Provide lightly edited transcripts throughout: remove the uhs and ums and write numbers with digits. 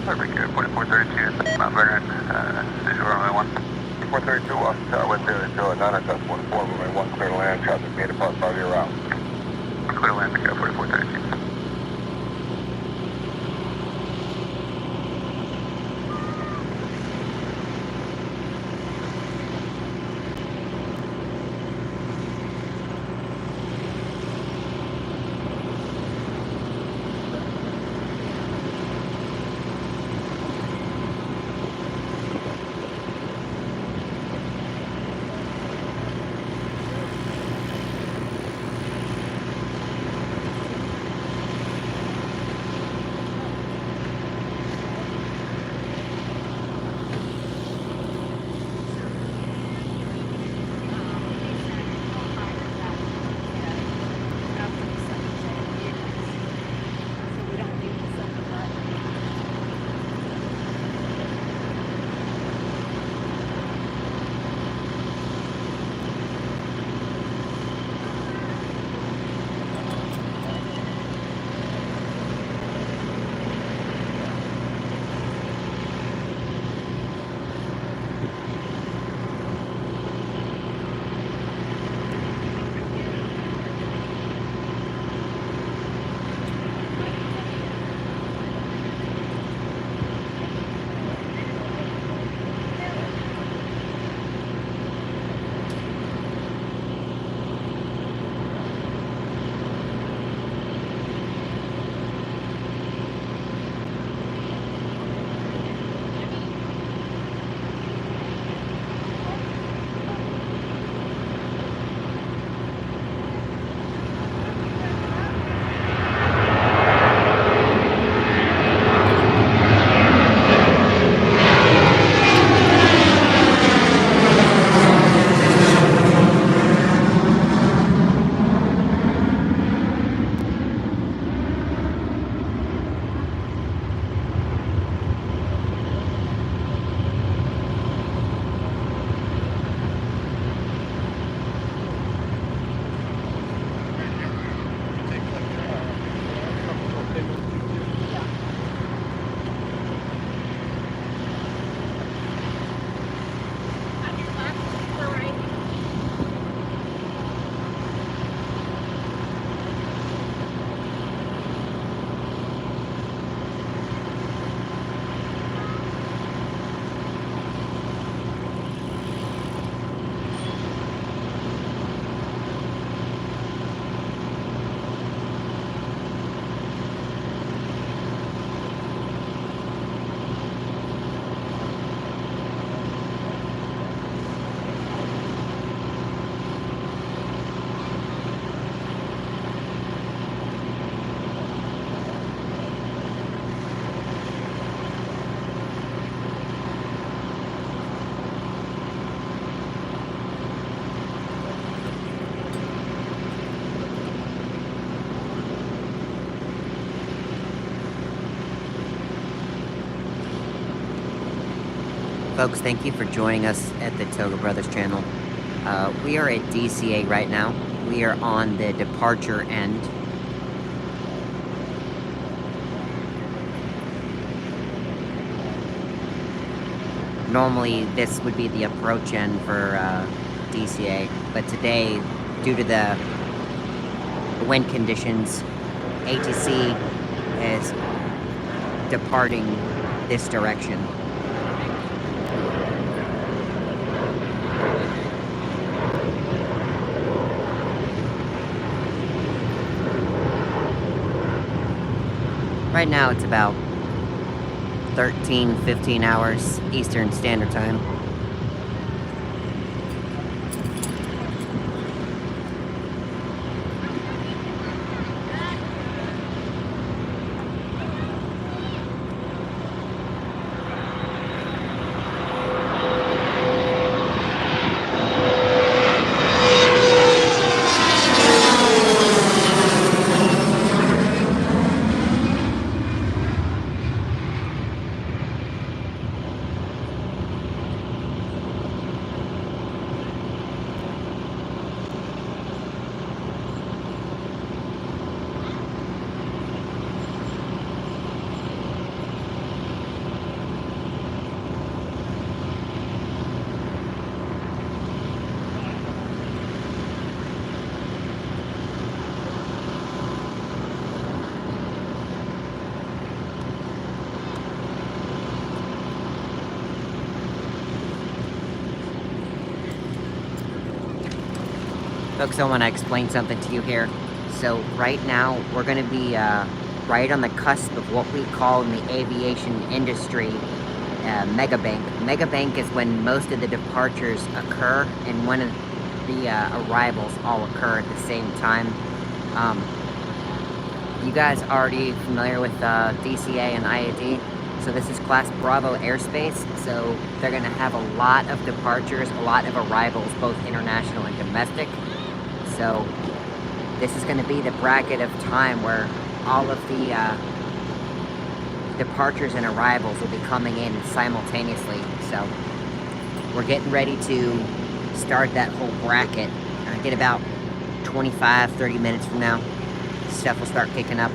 Perfect, 4432, Mount Vernon, visual runway 1. 432 off West Daily Hill at 9 South 14, runway 1, clear to land, traffic made apart 5 your route. Clear to land, 4432. Folks, thank you for joining us at the ToGA Brothers channel. We are at DCA right now. We are on the departure end. Normally, this would be the approach end for DCA, but today, due to the wind conditions, ATC is departing this direction. Right now it's about 15 hours Eastern Standard Time. Folks, I want to explain something to you here. So right now, we're going to be right on the cusp of what we call in the aviation industry megabank. Megabank is when most of the departures occur and one of the arrivals all occur at the same time. You guys already familiar with DCA and IAD? So this is Class Bravo airspace, so they're going to have a lot of departures, a lot of arrivals, both international and domestic. So this is going to be the bracket of time where all of the departures and arrivals will be coming in simultaneously. So we're getting ready to start that whole bracket. Get about 25-30 minutes from now, stuff will start kicking up.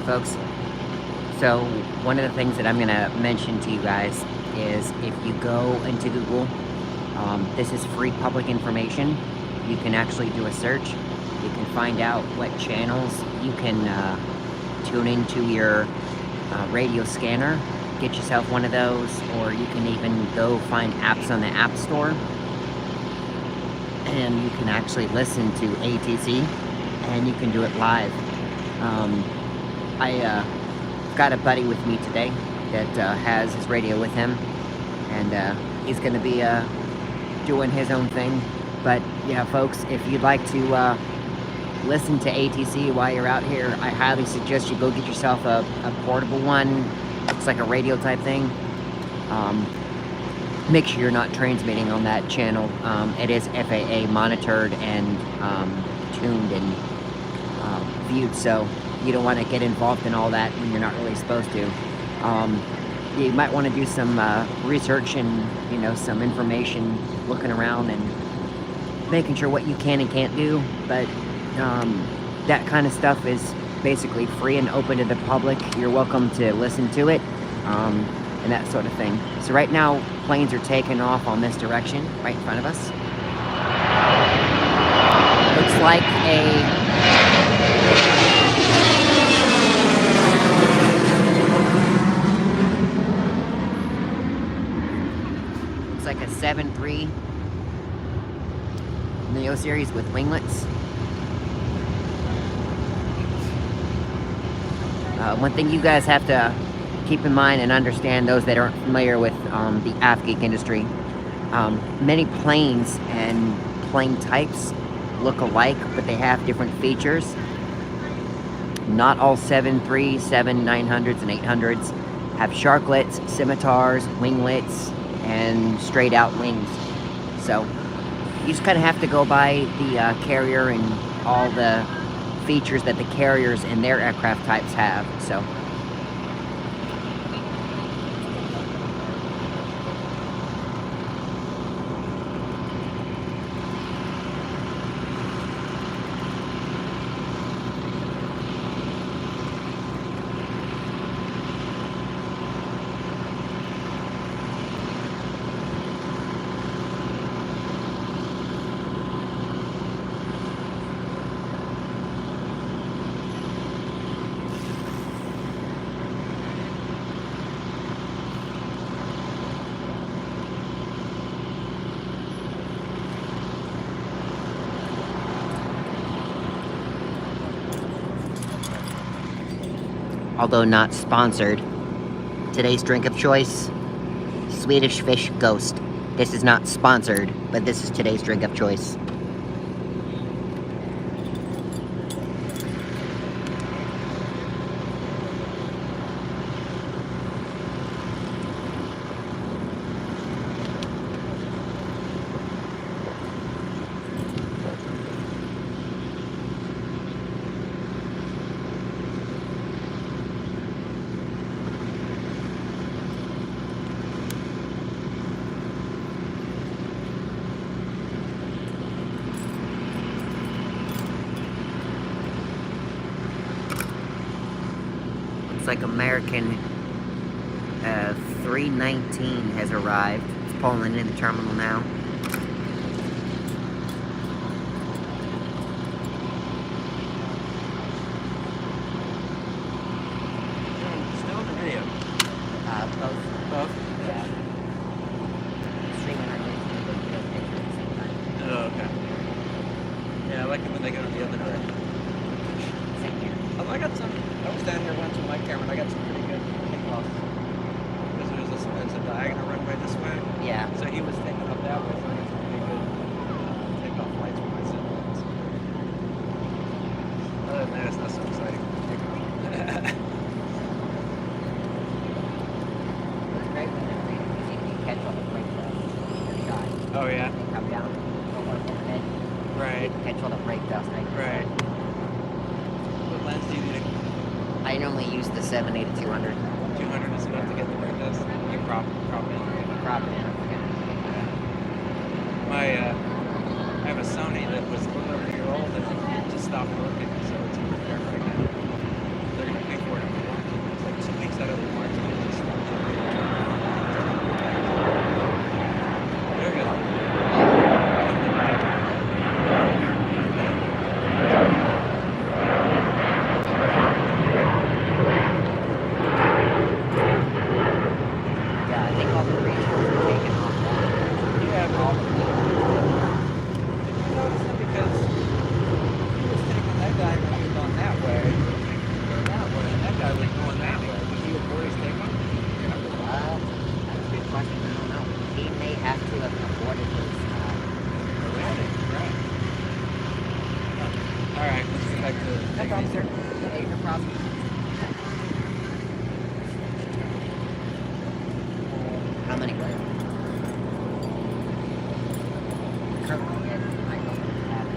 Folks, so one of the things that I'm going to mention to you guys is if you go into Google, this is free public information. You can actually do a search. You can find out what channels you can tune into your radio scanner. Get yourself one of those, or you can even go find apps on the App Store, and you can actually listen to ATC, and you can do it live. I got a buddy with me today that has his radio with him, and he's going to be doing his own thing. But yeah, folks, if you'd like to listen to ATC while you're out here, I highly suggest you go get yourself a portable one. Looks like a radio type thing. Make sure you're not transmitting on that channel. It is FAA monitored and tuned and viewed, so you don't want to get involved in all that when you're not really supposed to. You might want to do some research and, you know, some information, looking around and making sure what you can and can't do. But that kind of stuff is basically free and open to the public. You're welcome to listen to it and that sort of thing. So right now, planes are taking off on this direction, right in front of us. Looks like a series with winglets. One thing you guys have to keep in mind and understand, those that aren't familiar with the aft-geek industry, many planes and plane types look alike, but they have different features. Not all 737, 900s, and 800s have sharklets, scimitars, winglets, and straight out wings. So you just kind of have to go by the carrier and all the features that the carriers and their aircraft types have. So although not sponsored, today's drink of choice, Swedish Fish Ghost. This is not sponsored, but this is today's drink of choice. Looks like American 319 has arrived. It's pulling in the terminal now. Still in the video? Both? Yeah. Streaming on YouTube and video pictures at the same time. Oh, okay. Yeah, I like it when they go in the other direction. Same here. I was down here once with my camera and I got some pretty good takeoffs. Because there's a diagonal runway this way. Yeah. So he was taking up that way, so I got some pretty good takeoff flights with my siblings. Other than that, it's not so exciting. It's great when you catch all the brake dust. Oh, yeah? They come down over overhead. Right. You catch all the brake dust. Right. What lens do you need? I normally use the 780 200. 200 is enough to get the brake dust. You crop in. Crop it in. I have a Sony that was a little over a year old and it just stopped working, so it's in repair right now. They're going to pay for it if they want to. It's like 2 weeks out of the warranty and it just stopped working. There you go. Yeah, I think all the ratios are taken off that. Yeah, but All the did you notice that because he was taking that guy when he was going that way, and that guy was going that way. Was he abort his takeoff? That's a good question. I don't know. He may have to have aborted his. Right. All right, let's get back to No problem, sir. Hey, no problem. How many were there? Currently, I don't have it.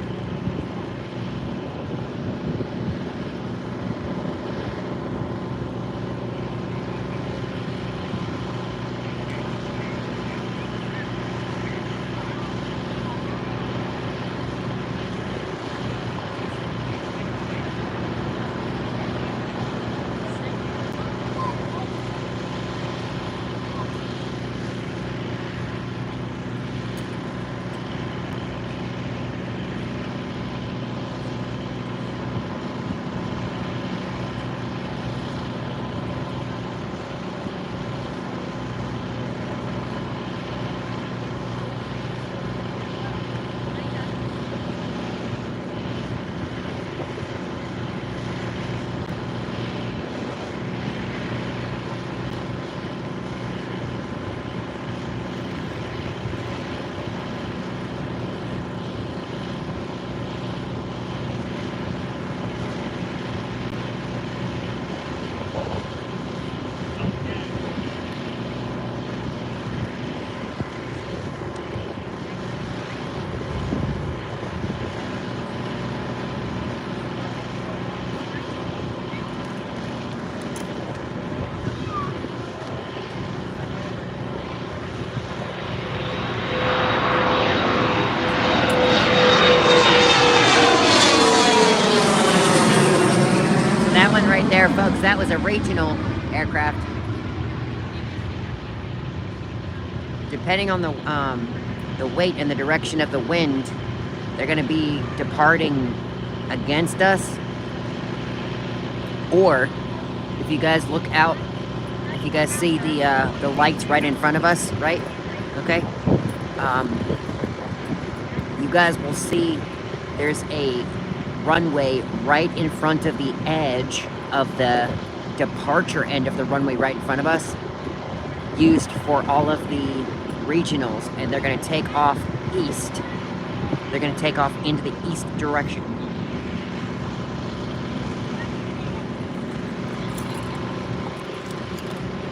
right there, folks. That was a regional aircraft. Depending on the weight and the direction of the wind, they're going to be departing against us. Or if you guys look out, if you guys see the lights right in front of us, right? Okay. You guys will see there's a runway right in front of the edge of the departure end of the runway right in front of us, used for all of the regionals, and they're going to take off east. They're going to take off into the east direction.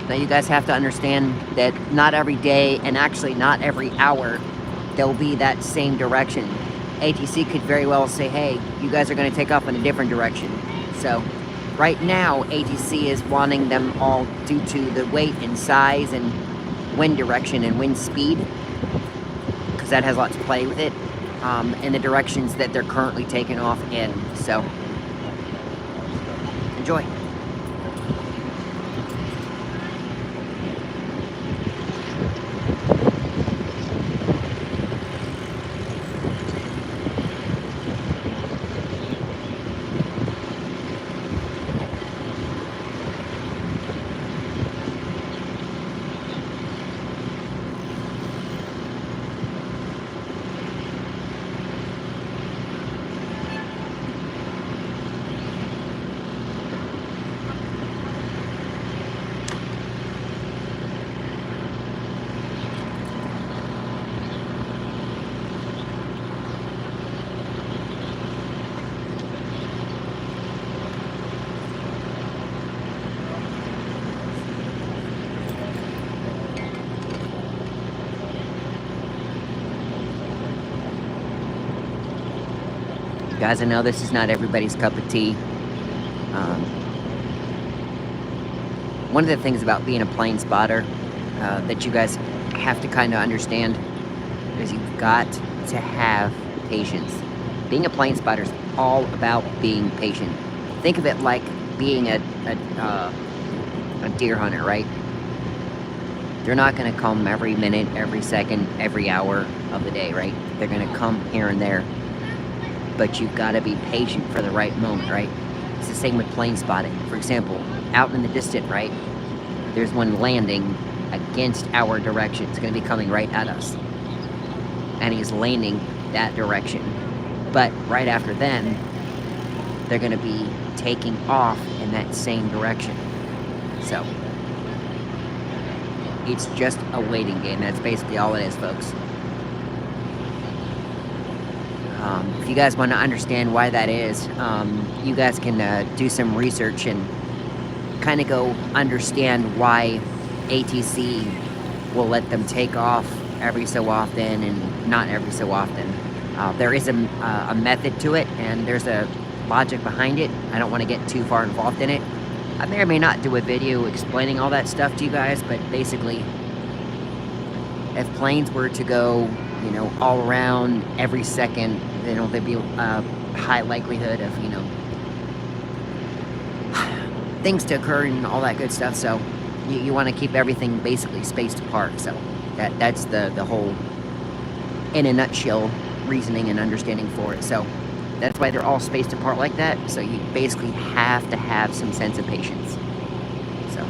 Now you guys have to understand that not every day, and actually not every hour, there'll be that same direction. ATC could very well say, hey, you guys are going to take off in a different direction. So right now, ATC is wanting them all due to the weight and size and wind direction and wind speed, because that has a lot to play with it, and the directions that they're currently taking off in. So enjoy. Guys, I know this is not everybody's cup of tea. One of the things about being a plane spotter that you guys have to kind of understand is you've got to have patience. Being a plane spotter is all about being patient. Think of it like being a deer hunter, right? They're not going to come every minute, every second, every hour of the day, right? They're going to come here and there. But you've got to be patient for the right moment, right? It's the same with plane spotting. For example, out in the distance, right? There's one landing against our direction. It's going to be coming right at us. And he's landing that direction. But right after then, they're going to be taking off in that same direction. So, it's just a waiting game. That's basically all it is, folks. If you guys want to understand why that is, you guys can do some research and kind of go understand why ATC will let them take off every so often and not every so often. There is a method to it, and there's a logic behind it. I don't want to get too far involved in it. I may or may not do a video explaining all that stuff to you guys, but basically, if planes were to go, you know, all around every second, you know, there'd be a high likelihood of, you know, things to occur and all that good stuff. So you want to keep everything basically spaced apart. So that's the whole, in a nutshell, reasoning and understanding for it. So that's why they're all spaced apart like that. So you basically have to have some sense of patience. So.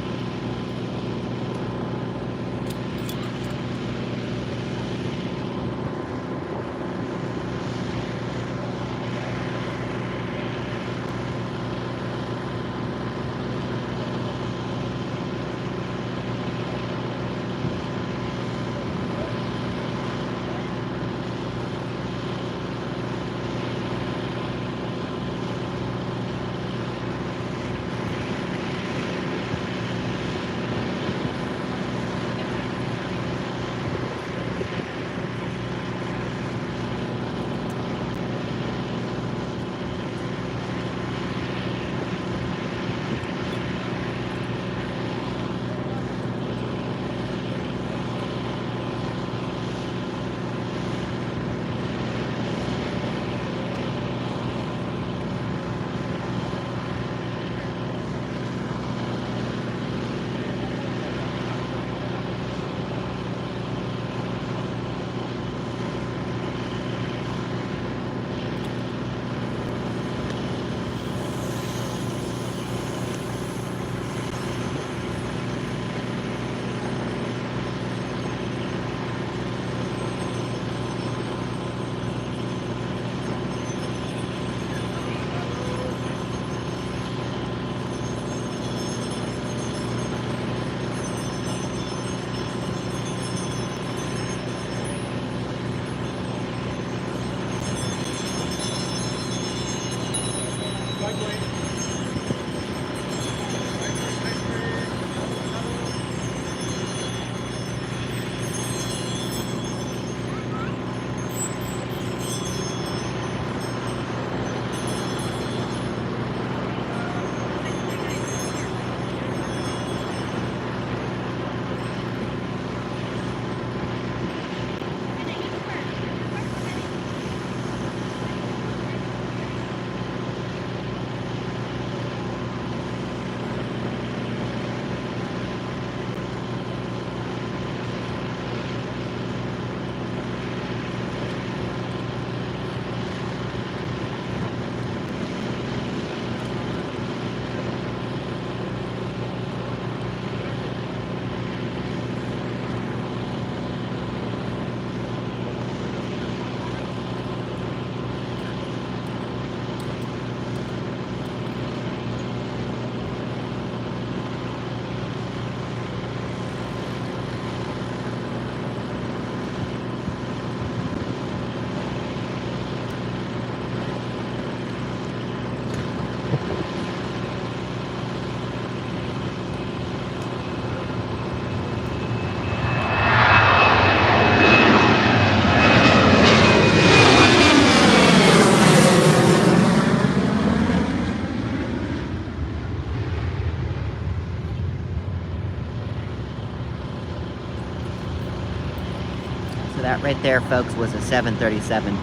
That right there, folks, was a 737.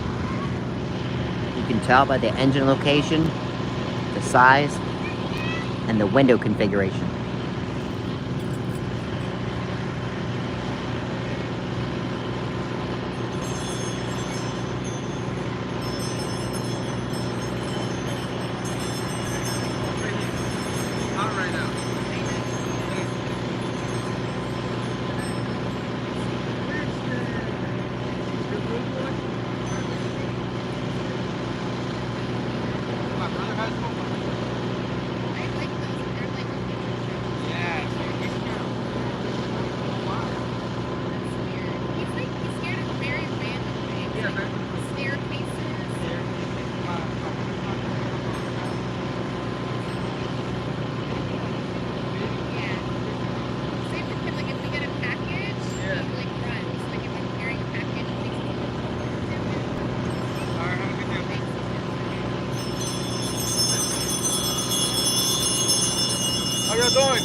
You can tell by the engine location, the size, and the window configuration. Hot right now. My brother has one. Yeah, he's scared of How y'all doing?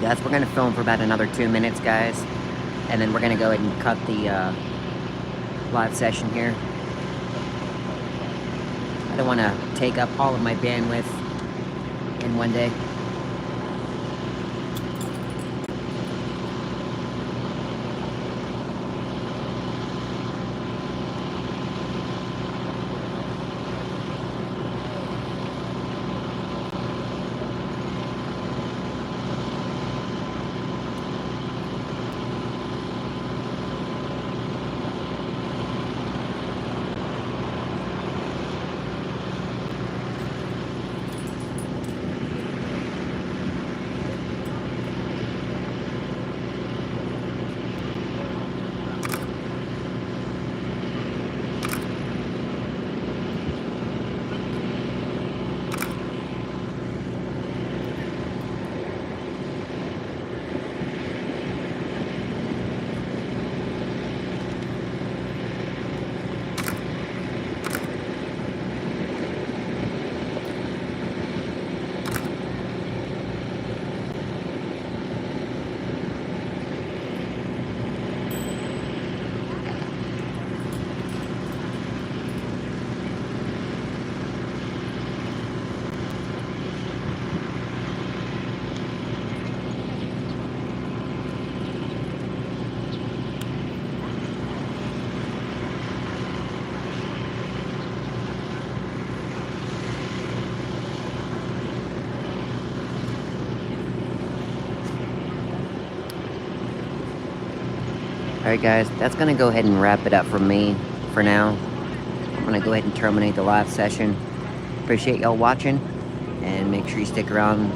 Yes, we're going to film for about another 2 minutes, guys. And then we're going to go ahead and cut the live session here. I don't want to take up all of my bandwidth in one day. Alright guys, that's going to go ahead and wrap it up for me for now. I'm going to go ahead and terminate the live session. Appreciate y'all watching, and make sure you stick around.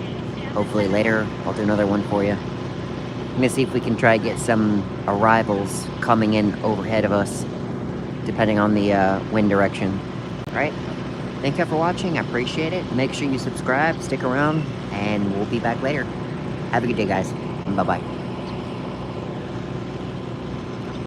Hopefully later I'll do another one for you. I'm going to see if we can try to get some arrivals coming in overhead of us, depending on the wind direction. Alright, thank you for watching, I appreciate it. Make sure you subscribe, stick around, and we'll be back later. Have a good day guys, bye bye.